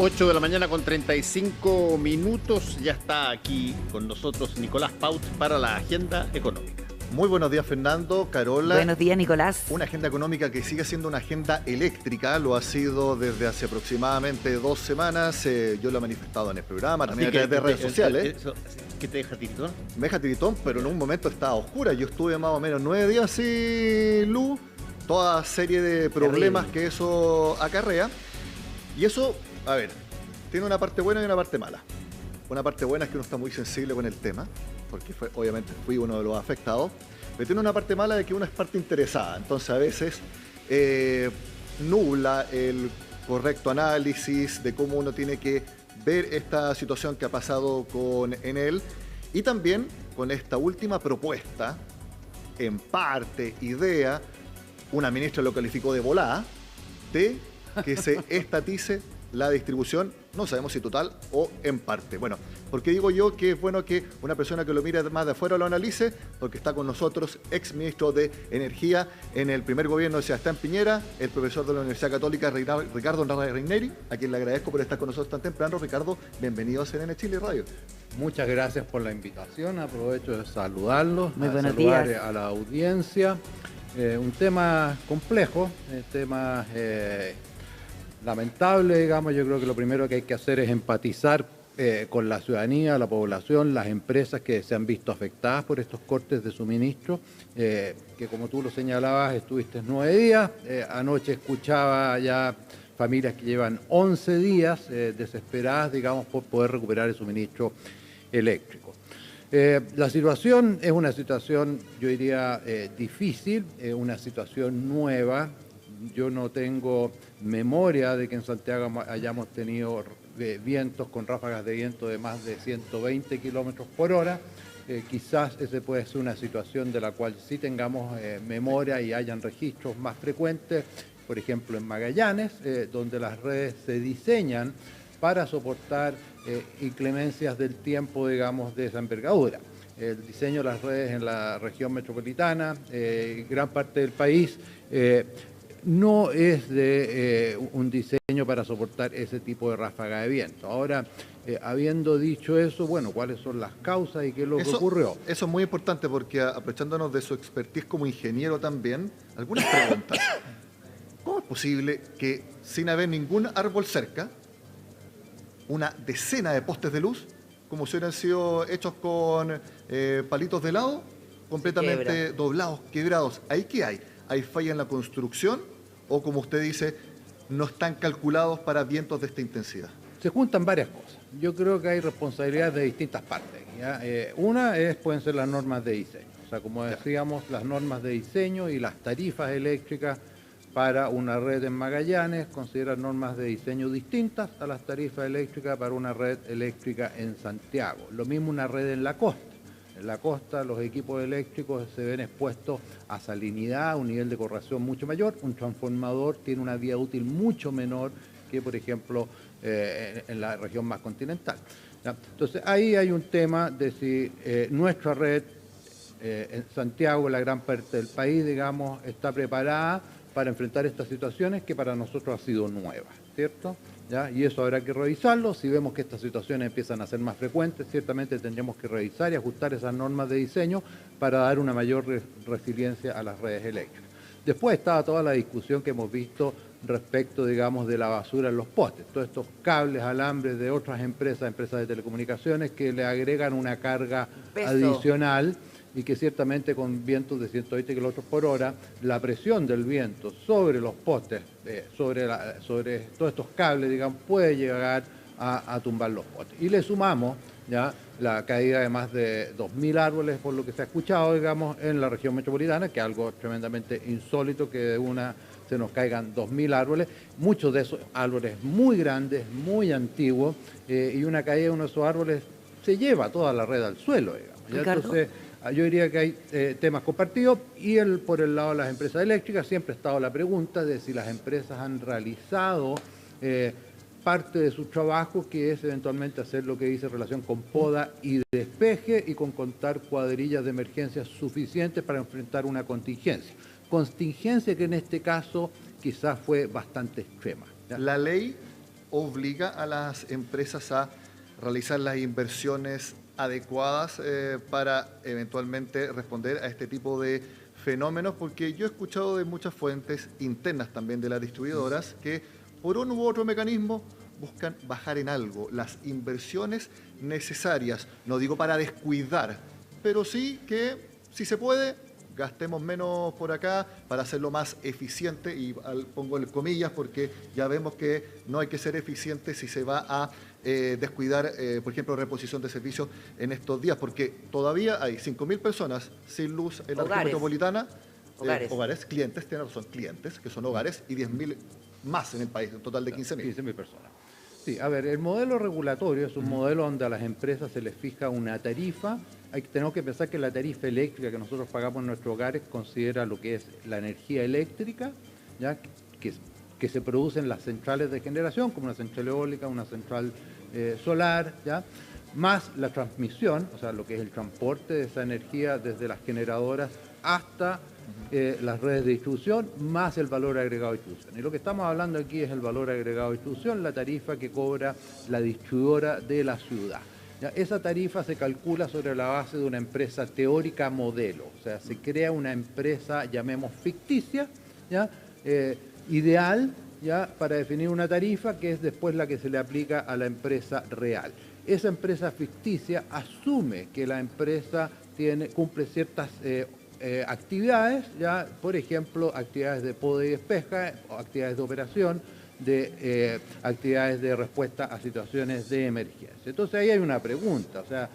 8 de la mañana con 35 minutos. Ya está aquí con nosotros Nicolás Paut para la agenda económica. Muy buenos días, Fernando, Carola. Buenos días, Nicolás. Una agenda económica que sigue siendo una agenda eléctrica, lo ha sido desde hace aproximadamente 2 semanas. Yo lo he manifestado en el programa, también a través de redes sociales. ¿Qué te deja tiritón? Me deja tiritón, pero en un momento estaba oscura. Yo estuve más o menos 9 días sin luz, toda serie de problemas que eso acarrea. Y eso, a ver, tiene una parte buena y una parte mala. Una parte buena es que uno está muy sensible con el tema, porque obviamente fui uno de los afectados, pero tiene una parte mala de que uno es parte interesada, entonces a veces nubla el correcto análisis de cómo uno tiene que ver esta situación que ha pasado con Enel y también con esta última propuesta, en parte, idea, una ministra lo calificó de volada, de que se estatice la distribución, no sabemos si total o en parte. Bueno, ¿por qué digo yo que es bueno que una persona que lo mire más de afuera lo analice? Porque está con nosotros, ex ministro de Energía en el primer gobierno de Sebastián Piñera, el profesor de la Universidad Católica, Ricardo Reineri, a quien le agradezco por estar con nosotros tan temprano. Ricardo, bienvenido a CNN Chile Radio. Muchas gracias por la invitación, aprovecho de saludarlos, Muy buenos saludar días a la audiencia. Un tema complejo, tema lamentable, digamos. Yo creo que lo primero que hay que hacer es empatizar con la ciudadanía, la población, las empresas que se han visto afectadas por estos cortes de suministro, que como tú lo señalabas, estuviste 9 días, anoche escuchaba ya familias que llevan 11 días desesperadas, digamos, por poder recuperar el suministro eléctrico. La situación es una situación, yo diría, difícil, una situación nueva. Yo no tengo memoria de que en Santiago hayamos tenido vientos con ráfagas de viento de más de 120 kilómetros por hora. Quizás esa puede ser una situación de la cual sí tengamos memoria y hayan registros más frecuentes, por ejemplo en Magallanes, donde las redes se diseñan para soportar inclemencias del tiempo, digamos, de esa envergadura. El diseño de las redes en la región metropolitana, gran parte del país, no es de un diseño para soportar ese tipo de ráfaga de viento. Ahora, habiendo dicho eso, bueno, ¿cuáles son las causas y qué es lo que ocurrió? Eso es muy importante porque, aprovechándonos de su expertise como ingeniero también, algunas preguntas. ¿Cómo es posible que sin haber ningún árbol cerca, una decena de postes de luz, como si hubieran sido hechos con palitos de helado, completamente doblados, quebrados? ¿Ahí qué hay? ¿Hay falla en la construcción o, como usted dice, no están calculados para vientos de esta intensidad? Se juntan varias cosas. Yo creo que hay responsabilidades de distintas partes, ¿ya? Una pueden ser las normas de diseño. O sea, como decíamos, las normas de diseño y las tarifas eléctricas para una red en Magallanes consideran normas de diseño distintas a las tarifas eléctricas para una red eléctrica en Santiago. Lo mismo una red en la costa. En la costa los equipos eléctricos se ven expuestos a salinidad, a un nivel de corrosión mucho mayor. Un transformador tiene una vida útil mucho menor que, por ejemplo, en la región más continental, ¿ya? Entonces, ahí hay un tema de si nuestra red en Santiago, la gran parte del país, digamos, está preparada para enfrentar estas situaciones que para nosotros ha sido nueva, ¿cierto? ¿Ya? Y eso habrá que revisarlo. Si vemos que estas situaciones empiezan a ser más frecuentes, ciertamente tendríamos que revisar y ajustar esas normas de diseño para dar una mayor resiliencia a las redes eléctricas. Después estaba toda la discusión que hemos visto respecto, digamos, de la basura en los postes. Todos estos cables, alambres de otras empresas de telecomunicaciones que le agregan una carga adicional y que ciertamente con vientos de 120 kilómetros por hora, la presión del viento sobre los postes, sobre todos estos cables, digamos, puede llegar a tumbar los postes. Y le sumamos ya la caída de más de 2.000 árboles, por lo que se ha escuchado, digamos, en la región metropolitana, que es algo tremendamente insólito, que de una se nos caigan 2.000 árboles, muchos de esos árboles muy grandes, muy antiguos, y una caída de uno de esos árboles se lleva toda la red al suelo, digamos. ¿Ya? Entonces, yo diría que hay temas compartidos y por el lado de las empresas eléctricas siempre ha estado la pregunta de si las empresas han realizado parte de su trabajo, que es eventualmente hacer lo que dice relación con poda y despeje y con contar cuadrillas de emergencia suficientes para enfrentar una contingencia. Contingencia que en este caso quizás fue bastante extrema, ¿ya? La ley obliga a las empresas a realizar las inversiones adecuadas para eventualmente responder a este tipo de fenómenos, porque yo he escuchado de muchas fuentes internas también de las distribuidoras que por uno u otro mecanismo buscan bajar en algo las inversiones necesarias, no digo para descuidar, pero sí que si se puede gastemos menos por acá para hacerlo más eficiente, y pongo en comillas porque ya vemos que no hay que ser eficiente si se va a descuidar, por ejemplo, reposición de servicios en estos días, porque todavía hay 5.000 personas sin luz en la región metropolitana, hogares, clientes, tiene razón, clientes, que son hogares, y 10.000 más en el país, un total de 15.000. 15.000 personas. Sí, a ver, el modelo regulatorio es un modelo donde a las empresas se les fija una tarifa. Tenemos que pensar que la tarifa eléctrica que nosotros pagamos en nuestros hogares considera lo que es la energía eléctrica, ¿ya? Que se produce en las centrales de generación, como una central eólica, una central solar, ¿ya? Más la transmisión, o sea, lo que es el transporte de esa energía desde las generadoras hasta las redes de distribución, más el valor agregado de distribución. Y lo que estamos hablando aquí es el valor agregado de distribución, la tarifa que cobra la distribuidora de la ciudad. ¿Ya? Esa tarifa se calcula sobre la base de una empresa teórica modelo, o sea, se crea una empresa, llamemos ficticia, ¿ya? Ideal, ¿ya? Para definir una tarifa que es después la que se le aplica a la empresa real. Esa empresa ficticia asume que la empresa cumple ciertas actividades, ya, por ejemplo, actividades de poda y despeja, actividades de operación, de actividades de respuesta a situaciones de emergencia. Entonces ahí hay una pregunta, o sea,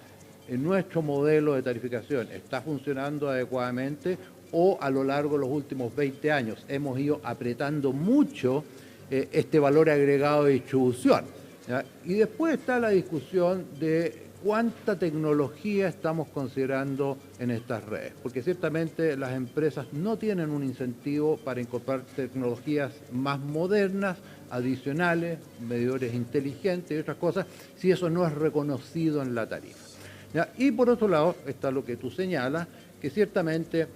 ¿en nuestro modelo de tarificación está funcionando adecuadamente o a lo largo de los últimos 20 años hemos ido apretando mucho este valor agregado de distribución? ¿Ya? Y después está la discusión de cuánta tecnología estamos considerando en estas redes, porque ciertamente las empresas no tienen un incentivo para incorporar tecnologías más modernas, adicionales, medidores inteligentes y otras cosas, si eso no es reconocido en la tarifa. ¿Ya? Y por otro lado está lo que tú señalas, que ciertamente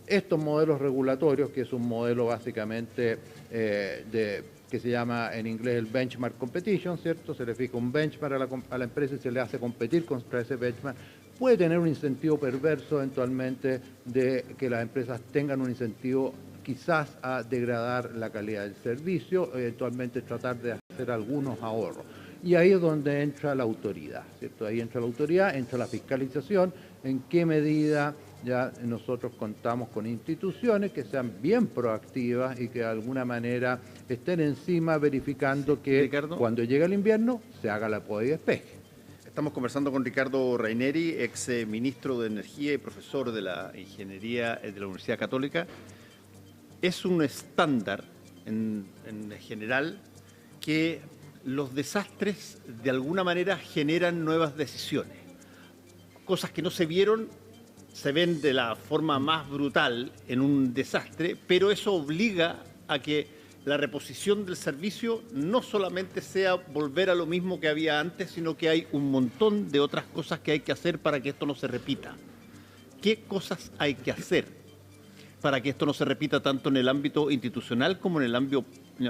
estos modelos regulatorios, que es un modelo básicamente que se llama en inglés el benchmark competition, ¿cierto? Se le fija un benchmark a la empresa y se le hace competir contra ese benchmark. Puede tener un incentivo perverso eventualmente de que las empresas tengan un incentivo quizás a degradar la calidad del servicio, eventualmente tratar de hacer algunos ahorros. Y ahí es donde entra la autoridad, ¿cierto? Ahí entra la autoridad, entra la fiscalización, en qué medida ya nosotros contamos con instituciones que sean bien proactivas y que de alguna manera estén encima verificando que Ricardo, cuando llega el invierno se haga la poda y despeje. Estamos conversando con Ricardo Raineri, ex ministro de Energía y profesor de la Ingeniería de la Universidad Católica. Es un estándar en general que los desastres de alguna manera generan nuevas decisiones. Cosas que no se vieron se ven de la forma más brutal en un desastre, pero eso obliga a que la reposición del servicio no solamente sea volver a lo mismo que había antes, sino que hay un montón de otras cosas que hay que hacer para que esto no se repita. ¿Qué cosas hay que hacer para que esto no se repita tanto en el ámbito institucional como en el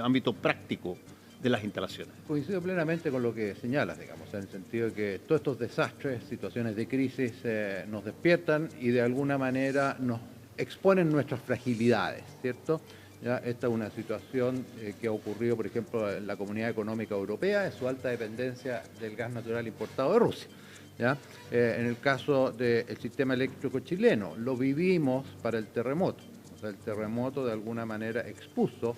ámbito práctico de las instalaciones? Coincido plenamente con lo que señalas, digamos, en el sentido de que todos estos desastres, situaciones de crisis, nos despiertan y de alguna manera nos exponen nuestras fragilidades, ¿cierto? Ya, esta es una situación que ha ocurrido, por ejemplo, en la Comunidad Económica Europea, en su alta dependencia del gas natural importado de Rusia. ¿Ya? En el caso del sistema eléctrico chileno, lo vivimos para el terremoto. O sea, el terremoto de alguna manera expuso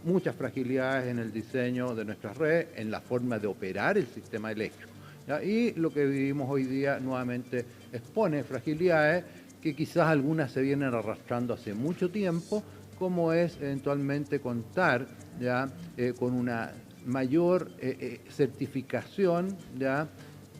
muchas fragilidades en el diseño de nuestras redes, en la forma de operar el sistema eléctrico. ¿Ya? Y lo que vivimos hoy día nuevamente expone fragilidades que quizás algunas se vienen arrastrando hace mucho tiempo, como es eventualmente contar ya con una mayor certificación ya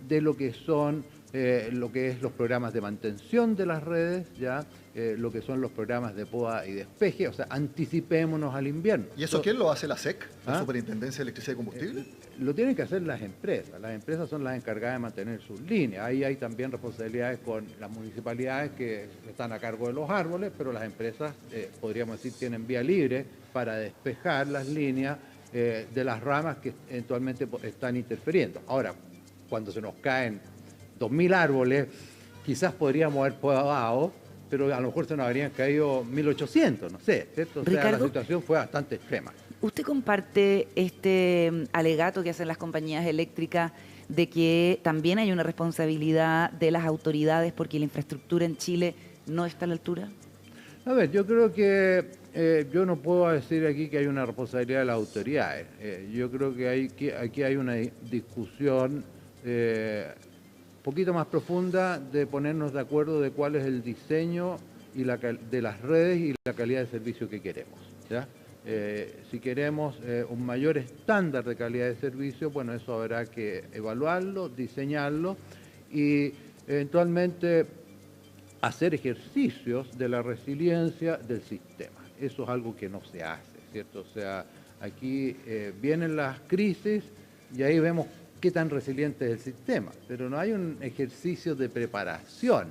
de lo que son los programas de mantención de las redes, ya lo que son los programas de poda y despeje, o sea, anticipémonos al invierno. ¿Y eso quién lo hace? ¿La SEC, la Superintendencia de Electricidad y Combustible? Lo tienen que hacer las empresas son las encargadas de mantener sus líneas. Ahí hay también responsabilidades con las municipalidades que están a cargo de los árboles, pero las empresas, podríamos decir, tienen vía libre para despejar las líneas de las ramas que eventualmente están interfiriendo. Ahora, cuando se nos caen 2.000 árboles, quizás podríamos haber podado, pero a lo mejor se nos habrían caído 1.800, no sé, ¿cierto? O sea, Ricardo, la situación fue bastante extrema. ¿usted comparte este alegato que hacen las compañías eléctricas de que también hay una responsabilidad de las autoridades porque la infraestructura en Chile no está a la altura? A ver, yo creo que yo no puedo decir aquí que hay una responsabilidad de las autoridades. Yo creo que aquí hay una discusión un poquito más profunda de ponernos de acuerdo de cuál es el diseño y de las redes y la calidad de servicio que queremos, ¿ya? Si queremos un mayor estándar de calidad de servicio, bueno, eso habrá que evaluarlo, diseñarlo y eventualmente hacer ejercicios de la resiliencia del sistema. Eso es algo que no se hace, ¿cierto? O sea, aquí vienen las crisis y ahí vemos qué tan resiliente es el sistema, pero no hay un ejercicio de preparación.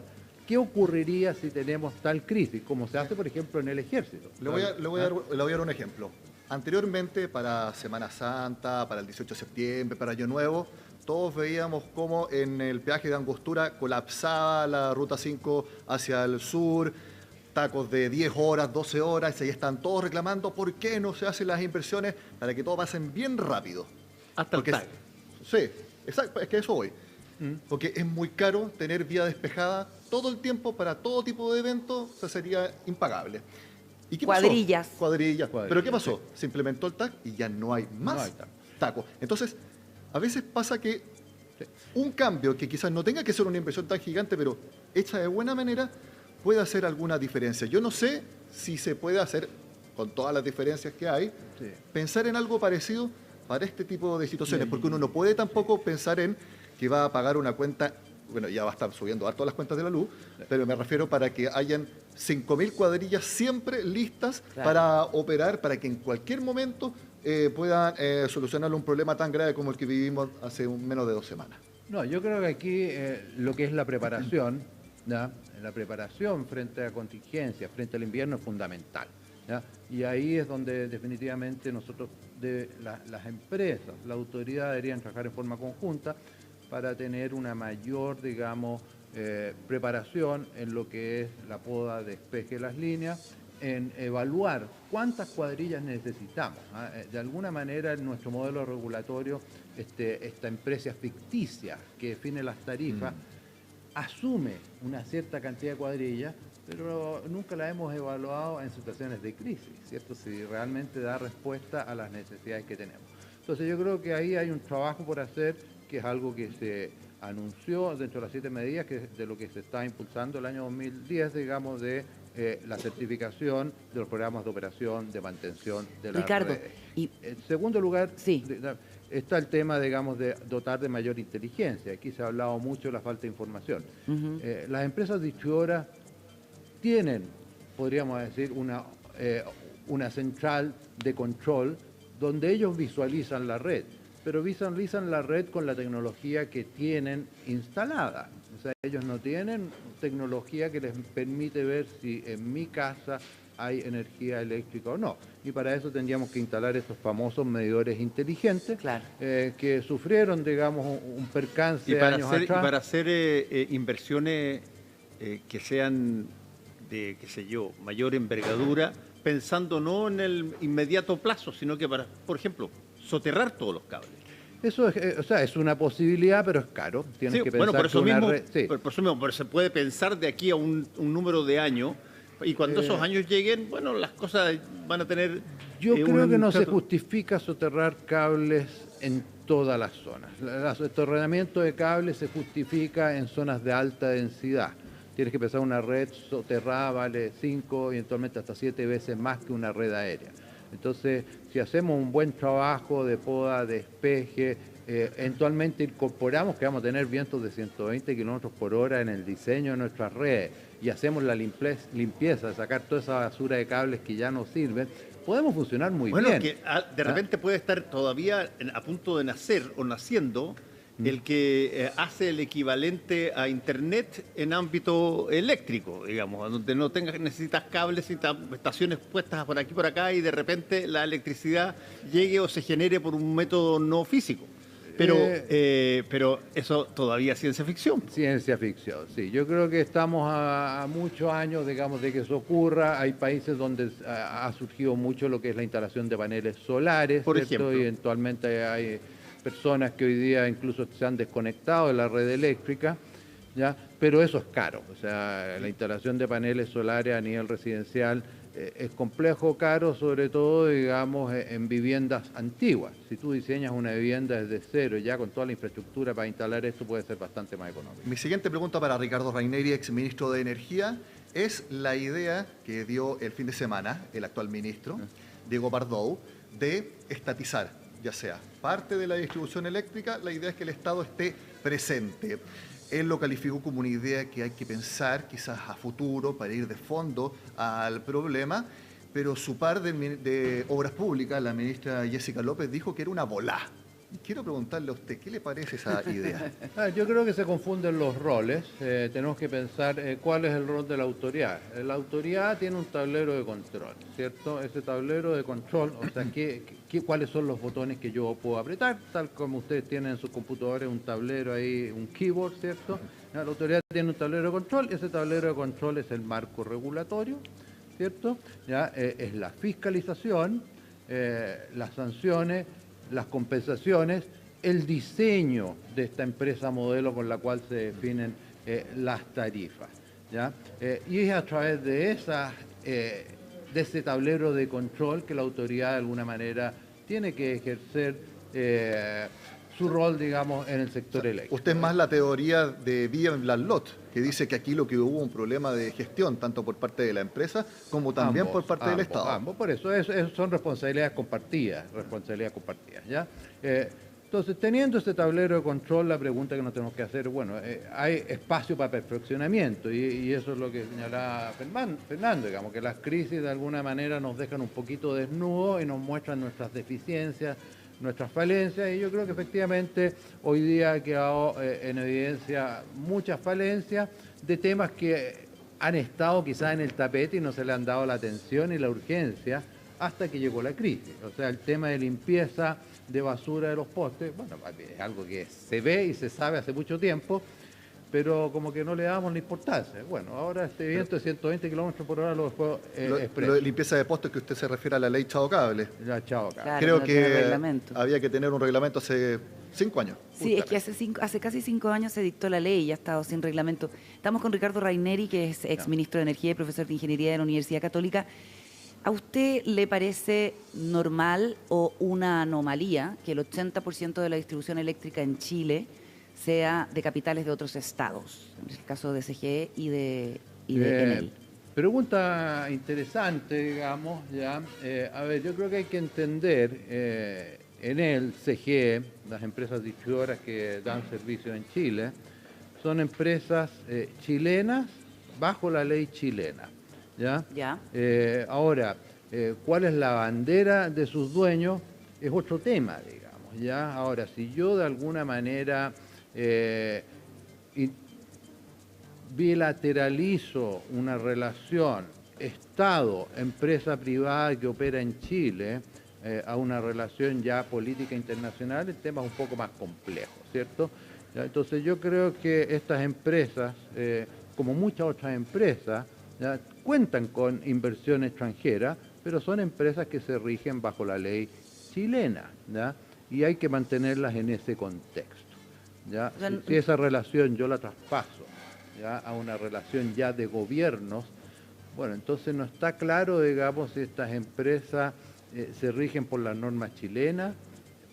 ¿Qué ocurriría si tenemos tal crisis, como se hace, por ejemplo, en el ejército? Le voy a dar un ejemplo. Anteriormente, para Semana Santa, para el 18 de septiembre, para Año Nuevo, todos veíamos cómo en el peaje de Angostura colapsaba la Ruta 5 hacia el sur, tacos de 10 horas, 12 horas, y ahí están todos reclamando por qué no se hacen las inversiones para que todo pasen bien rápido. Hasta el TAC. Sí, exacto, es que eso voy. Porque es muy caro tener vía despejada todo el tiempo para todo tipo de eventos, o sea, sería impagable. ¿Y qué Cuadrillas. pasó? Cuadrillas. ¿Pero qué pasó? Sí. Se implementó el TAC y ya no hay más No hay tacos. Entonces, a veces pasa que un cambio que quizás no tenga que ser una inversión tan gigante, pero hecha de buena manera, puede hacer alguna diferencia. Yo no sé si se puede hacer, con todas las diferencias que hay, Sí. pensar en algo parecido para este tipo de situaciones, porque uno no puede tampoco pensar en que va a pagar una cuenta, bueno, ya va a estar subiendo harto las cuentas de la luz, pero me refiero para que hayan 5.000 cuadrillas siempre listas para operar, para que en cualquier momento puedan solucionar un problema tan grave como el que vivimos hace menos de 2 semanas. No, yo creo que aquí lo que es la preparación, ¿ya? La preparación frente a contingencias, frente al invierno es fundamental, ¿ya? Y ahí es donde definitivamente nosotros, las empresas, la autoridad deberían trabajar en forma conjunta para tener una mayor, digamos, preparación en lo que es la poda, despeje de las líneas, en evaluar cuántas cuadrillas necesitamos, ¿ah? De alguna manera en nuestro modelo regulatorio, esta empresa ficticia que define las tarifas asume una cierta cantidad de cuadrillas, pero nunca la hemos evaluado en situaciones de crisis, ¿cierto? Si realmente da respuesta a las necesidades que tenemos. Entonces yo creo que ahí hay un trabajo por hacer, que es algo que se anunció dentro de las 7 medidas que de lo que se está impulsando el año 2010, digamos, de la certificación de los programas de operación, de mantención de las Ricardo, redes. y En segundo lugar, Sí. está el tema, digamos, de dotar de mayor inteligencia. Aquí se ha hablado mucho de la falta de información. Las empresas distribuidoras tienen, podríamos decir, una central de control donde ellos visualizan la red, pero visualizan la red con la tecnología que tienen instalada. O sea, ellos no tienen tecnología que les permite ver si en mi casa hay energía eléctrica o no. Y para eso tendríamos que instalar estos famosos medidores inteligentes, Claro. que sufrieron, digamos, un percance Y para años hacer, atrás. y para hacer inversiones que sean de, qué sé yo, mayor envergadura, pensando no en el inmediato plazo, sino que para, por ejemplo, soterrar todos los cables. Eso es, o sea, es una posibilidad, pero es caro. Tienes Sí, que pensar bueno, por eso que una mismo, red- sí. por eso mismo, pero se puede pensar de aquí a un número de años, y cuando esos años lleguen, bueno, las cosas van a tener... Yo creo un que no se trato- justifica soterrar cables en todas las zonas. El soterramiento de cables se justifica en zonas de alta densidad. Tienes que pensar una red soterrada vale 5 y eventualmente hasta 7 veces más que una red aérea. Entonces, si hacemos un buen trabajo de poda, despeje, eventualmente incorporamos que vamos a tener vientos de 120 kilómetros por hora en el diseño de nuestras redes y hacemos la limpieza de sacar toda esa basura de cables que ya no sirven, podemos funcionar muy Bueno, bien. que de repente puede estar todavía a punto de nacer o naciendo el que hace el equivalente a Internet en ámbito eléctrico, digamos, donde no necesitas cables, estaciones puestas por aquí por acá y de repente la electricidad llegue o se genere por un método no físico. Pero eso todavía es ciencia ficción. Ciencia ficción, sí. Yo creo que estamos a muchos años, digamos, de que eso ocurra. Hay países donde ha surgido mucho lo que es la instalación de paneles solares, por ¿cierto? ejemplo. Y eventualmente hay personas que hoy día incluso se han desconectado de la red eléctrica, ¿ya? Pero eso es caro. O sea, la instalación de paneles solares a nivel residencial es complejo, caro, sobre todo, digamos, en viviendas antiguas. Si tú diseñas una vivienda desde cero, ya con toda la infraestructura para instalar esto, puede ser bastante más económico. Mi siguiente pregunta para Ricardo Raineri, ex ministro de Energía, es la idea que dio el fin de semana el actual ministro, Diego Pardoux, de estatizar, ya sea parte de la distribución eléctrica. La idea es que el Estado esté presente. Él lo calificó como una idea que hay que pensar quizás a futuro para ir de fondo al problema, pero su par de Obras Públicas, la ministra Jessica López, dijo que era una volá. Quiero preguntarle a usted, ¿qué le parece esa idea? Yo creo que se confunden los roles. Tenemos que pensar cuál es el rol de la autoridad. La autoridad tiene un tablero de control, ¿cierto? Ese tablero de control, o sea, cuáles son los botones que yo puedo apretar, tal como ustedes tienen en sus computadores un tablero ahí, un keyboard, ¿cierto? La autoridad tiene un tablero de control, ese tablero de control es el marco regulatorio, ¿cierto? Ya es la fiscalización, las sanciones, las compensaciones, el diseño de esta empresa modelo con la cual se definen las tarifas, ¿ya? Y es a través de ese tablero de control que la autoridad de alguna manera tiene que ejercer su rol, digamos, en el sector eléctrico. Usted es más la teoría de Bien-Blanlot, que dice que aquí lo que hubo un problema de gestión, tanto por parte de la empresa como también por parte del Estado. Ambos, por eso son responsabilidades compartidas, ¿ya? Entonces, teniendo este tablero de control, la pregunta que nos tenemos que hacer, bueno, hay espacio para perfeccionamiento y eso es lo que señalaba Fernando, digamos, que las crisis de alguna manera nos dejan un poquito desnudos y nos muestran nuestras deficiencias, nuestras falencias, y yo creo que efectivamente hoy día ha quedado en evidencia muchas falencias de temas que han estado quizás en el tapete y no se le han dado la atención y la urgencia hasta que llegó la crisis. O sea, el tema de limpieza de basura de los postes, bueno, es algo que se ve y se sabe hace mucho tiempo, pero como que no le damos la importancia. Bueno, ahora este viento de 120 kilómetros por hora lo dejó expreso. Lo de limpieza de postes, que usted se refiere a la ley Chao Cable. Ya, Chao Cable. Claro, Creo no tiene que reglamento. había que tener un reglamento hace 5 años. Sí, es que hace casi 5 años se dictó la ley y ya ha estado sin reglamento. Estamos con Ricardo Raineri, que es ex ministro de Energía y profesor de Ingeniería de la Universidad Católica. ¿A usted le parece normal o una anomalía que el 80% de la distribución eléctrica en Chile sea de capitales de otros estados? En el caso de CGE y de Enel. Pregunta interesante, digamos, ya. A ver, yo creo que hay que entender, Enel, CGE, las empresas distribuidoras que dan servicio en Chile, son empresas chilenas bajo la ley chilena, ¿ya? Ya. Ahora, ¿cuál es la bandera de sus dueños? Es otro tema, digamos, ¿ya? Ahora, si yo de alguna manera bilateralizo una relación Estado-empresa privada que opera en Chile a una relación ya política internacional, el tema es un poco más complejo, ¿cierto? ¿Ya? Entonces yo creo que estas empresas, como muchas otras empresas, ¿ya? Cuentan con inversión extranjera, pero son empresas que se rigen bajo la ley chilena, ¿ya? Y hay que mantenerlas en ese contexto, ¿ya? O sea, Si esa relación yo la traspaso, ¿ya? A una relación ya de gobiernos, bueno, entonces no está claro, digamos, si estas empresas se rigen por las normas chilenas,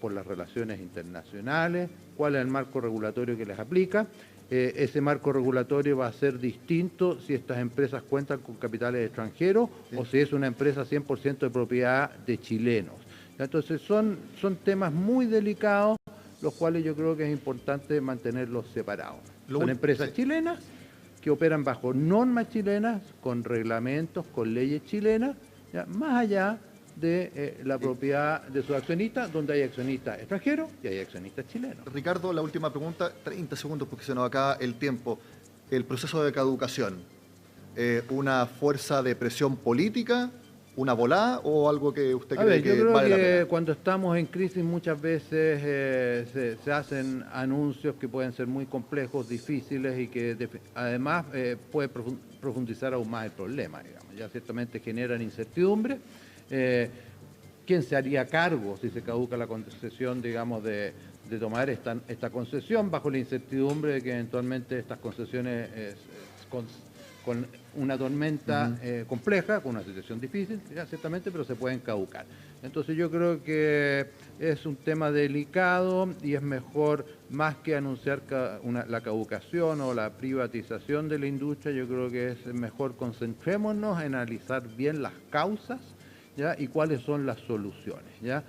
por las relaciones internacionales, cuál es el marco regulatorio que les aplica. Ese marco regulatorio va a ser distinto si estas empresas cuentan con capitales extranjeros o si es una empresa 100% de propiedad de chilenos. Entonces son temas muy delicados, los cuales yo creo que es importante mantenerlos separados. Son empresas chilenas que operan bajo normas chilenas, con reglamentos, con leyes chilenas, ¿ya? Más allá de la propiedad de sus accionistas, donde hay accionistas extranjeros y hay accionistas chilenos. Ricardo, la última pregunta, 30 segundos porque se nos acaba el tiempo. El proceso de caducación, ¿una fuerza de presión política, una volada o algo que usted cree que yo creo vale la que pena? cuando estamos en crisis muchas veces se hacen anuncios que pueden ser muy complejos, difíciles y que además puede profundizar aún más el problema, digamos. Ya ciertamente generan incertidumbre. ¿Quién se haría cargo si se caduca la concesión, digamos, de tomar esta concesión bajo la incertidumbre de que eventualmente estas concesiones con una tormenta compleja, con una situación difícil, ya, ciertamente, pero se pueden caducar. Entonces yo creo que es un tema delicado y es mejor, más que anunciar la caducación o la privatización de la industria, yo creo que es mejor concentrémonos en analizar bien las causas, ¿ya? Y cuáles son las soluciones, ¿ya?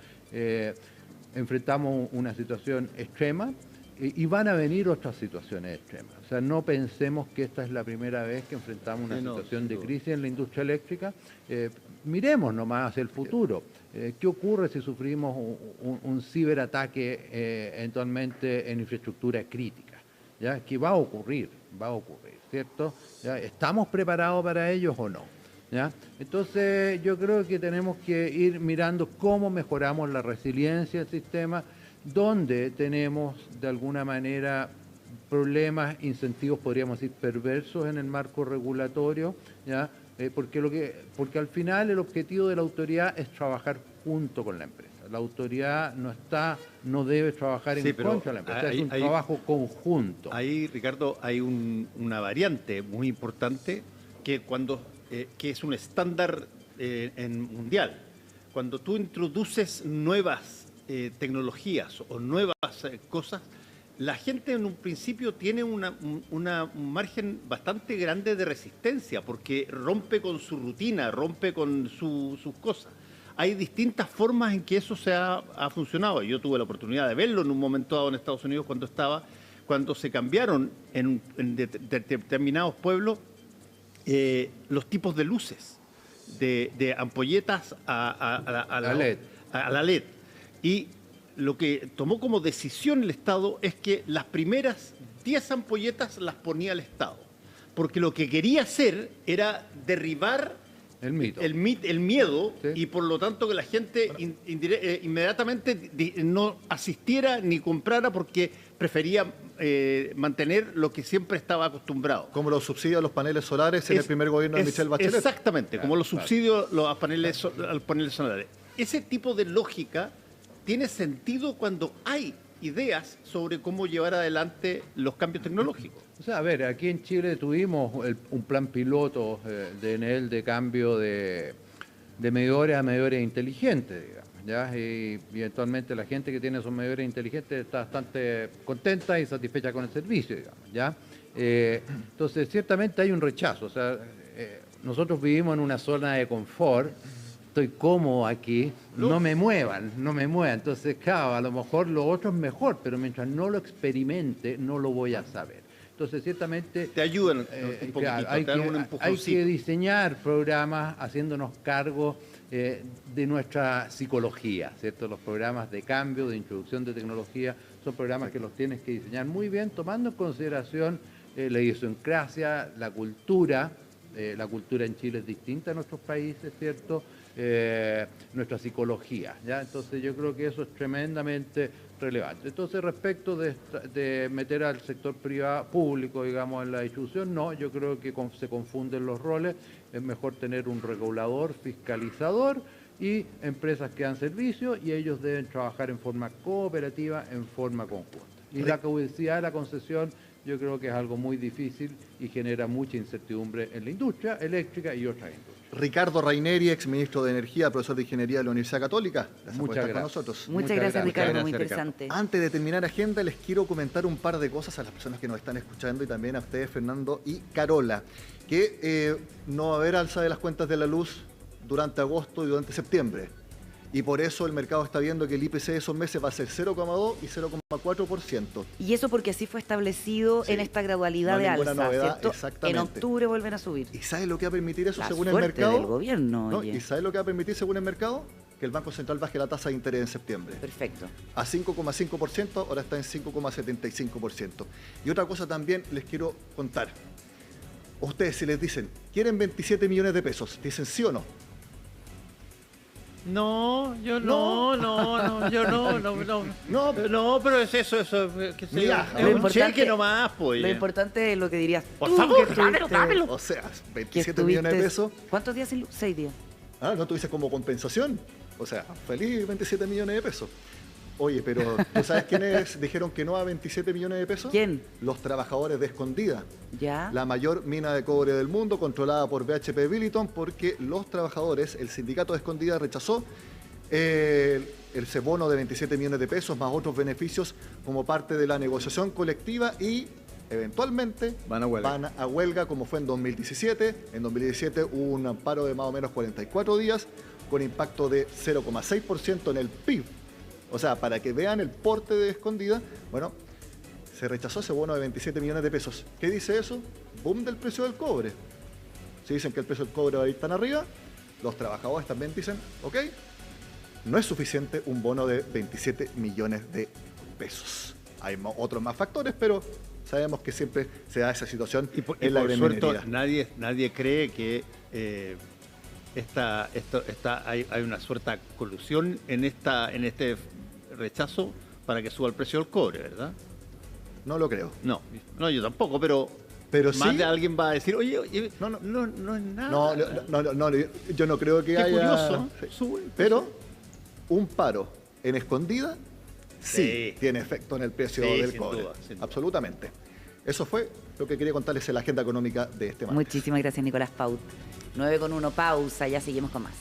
Enfrentamos una situación extrema y van a venir otras situaciones extremas. O sea, no pensemos que esta es la primera vez que enfrentamos una situación de crisis en la industria eléctrica. Miremos nomás hacia el futuro. ¿Qué ocurre si sufrimos un ciberataque eventualmente en infraestructura crítica? ¿Ya? ¿Qué va a ocurrir? Va a ocurrir, ¿cierto? ¿Ya? ¿Estamos preparados para ellos o no? ¿Ya? Entonces yo creo que tenemos que ir mirando cómo mejoramos la resiliencia del sistema, donde tenemos de alguna manera problemas, incentivos, podríamos decir, perversos en el marco regulatorio, ¿ya? Porque al final el objetivo de la autoridad es trabajar junto con la empresa. La autoridad no debe trabajar en contra de la empresa, es un trabajo conjunto. Ahí, Ricardo, hay una variante muy importante que es un estándar mundial. Cuando tú introduces nuevas tecnologías o nuevas cosas, la gente en un principio tiene un margen bastante grande de resistencia porque rompe con su rutina, rompe con sus cosas. Hay distintas formas en que eso ha funcionado. Yo tuve la oportunidad de verlo en un momento dado en Estados Unidos cuando se cambiaron en determinados pueblos los tipos de luces, de ampolletas a la LED. Y lo que tomó como decisión el Estado es que las primeras 10 ampolletas las ponía el Estado, porque lo que quería hacer era derribar el miedo, sí. Y por lo tanto que la gente inmediatamente no asistiera ni comprara porque prefería mantener lo que siempre estaba acostumbrado. Como los subsidios a los paneles solares en el primer gobierno de Michelle Bachelet. Exactamente, como los subsidios a los paneles solares. Ese tipo de lógica tiene sentido cuando hay ideas sobre cómo llevar adelante los cambios tecnológicos. O sea, a ver, aquí en Chile tuvimos un plan piloto de Enel de cambio de medidores a medidores inteligentes, digamos, ¿ya? Y eventualmente la gente que tiene esos medidores inteligentes está bastante contenta y satisfecha con el servicio, digamos, ¿ya? Entonces, ciertamente hay un rechazo. O sea, nosotros vivimos en una zona de confort. Estoy cómodo aquí, no me muevan. Entonces, claro, a lo mejor lo otro es mejor, pero mientras no lo experimente, no lo voy a saber. Entonces, ciertamente... Te ayudan un poquitito, claro, te dan un empujoncito. hay que diseñar programas haciéndonos cargo de nuestra psicología, ¿cierto? Los programas de cambio, de introducción de tecnología, son programas que los tienes que diseñar muy bien, tomando en consideración la idiosincrasia, la cultura. La cultura en Chile es distinta a nuestros países, ¿cierto? Nuestra psicología, ¿ya? Entonces yo creo que eso es tremendamente relevante. Entonces, respecto de meter al sector privado, público, digamos, en la distribución, no, yo creo que se confunden los roles, es mejor tener un regulador, fiscalizador y empresas que dan servicio, y ellos deben trabajar en forma cooperativa, en forma conjunta. Y la caducidad de la concesión yo creo que es algo muy difícil y genera mucha incertidumbre en la industria eléctrica y otras industrias. Ricardo Raineri, exministro de Energía, profesor de Ingeniería de la Universidad Católica. Gracias por Muchas estar con gracias. nosotros. Muchas gracias, Ricardo, muy Gracias, interesante. Antes de terminar agenda, les quiero comentar un par de cosas a las personas que nos están escuchando y también a ustedes, Fernando y Carola, que no va a haber alza de las cuentas de la luz durante agosto y durante septiembre. Y por eso el mercado está viendo que el IPC de esos meses va a ser 0,2 y 0,4%. Y eso porque así fue establecido Sí, en esta gradualidad no de hay ninguna alza, novedad, ¿cierto? exactamente. En octubre vuelven a subir. ¿Y sabe lo que va a permitir eso La según el suerte mercado? del gobierno, ¿No? oye. ¿Y sabe lo que va a permitir según el mercado? Que el Banco Central baje la tasa de interés en septiembre. Perfecto. A 5,5%, ahora está en 5,75%. Y otra cosa también les quiero contar. Ustedes, si les dicen, ¿quieren 27 millones de pesos? Dicen sí o no. No, yo no, yo no, pero es eso, que se, Migaja, es ¿no? un cheque nomás, pues. Lo importante es lo que dirías Por tú, favor, que dámelo, estuviste- dámelo. O sea, que 27 millones de estuviste- pesos. ¿Cuántos días sin luz? 6 días. Ah, ¿no tú dices como compensación? O sea, feliz 27 millones de pesos. Oye, pero ¿tú sabes quiénes dijeron que no a 27 millones de pesos? ¿Quién? Los trabajadores de Escondida. ¿Ya? La mayor mina de cobre del mundo, controlada por BHP Billiton, porque los trabajadores, el sindicato de Escondida rechazó el bono de 27 millones de pesos más otros beneficios como parte de la negociación colectiva y eventualmente Van a huelga. como fue en 2017. En 2017 hubo un amparo de más o menos 44 días con impacto de 0,6% en el PIB. O sea, para que vean el porte de Escondida, bueno, se rechazó ese bono de 27 millones de pesos. ¿Qué dice eso? Boom del precio del cobre. Si dicen que el precio del cobre va a ir tan arriba, los trabajadores también dicen, ok, no es suficiente un bono de 27 millones de pesos. Hay otros más factores, pero sabemos que siempre se da esa situación Y en la por greminería. suerte, nadie cree que hay una suerte colusión en este rechazo para que suba el precio del cobre, ¿verdad? No lo creo. No, yo tampoco, pero más sí. de alguien va a decir, oye, No, no es nada. No, yo no creo que Qué haya... curioso. Sí. Sube el Pero precio. un paro en Escondida sí, Sí. tiene efecto en el precio Sí, del sin cobre. duda, sin duda. Absolutamente. Eso fue lo que quería contarles en la agenda económica de este martes. Muchísimas gracias, Nicolás Paut. 9:01, pausa, ya seguimos con más.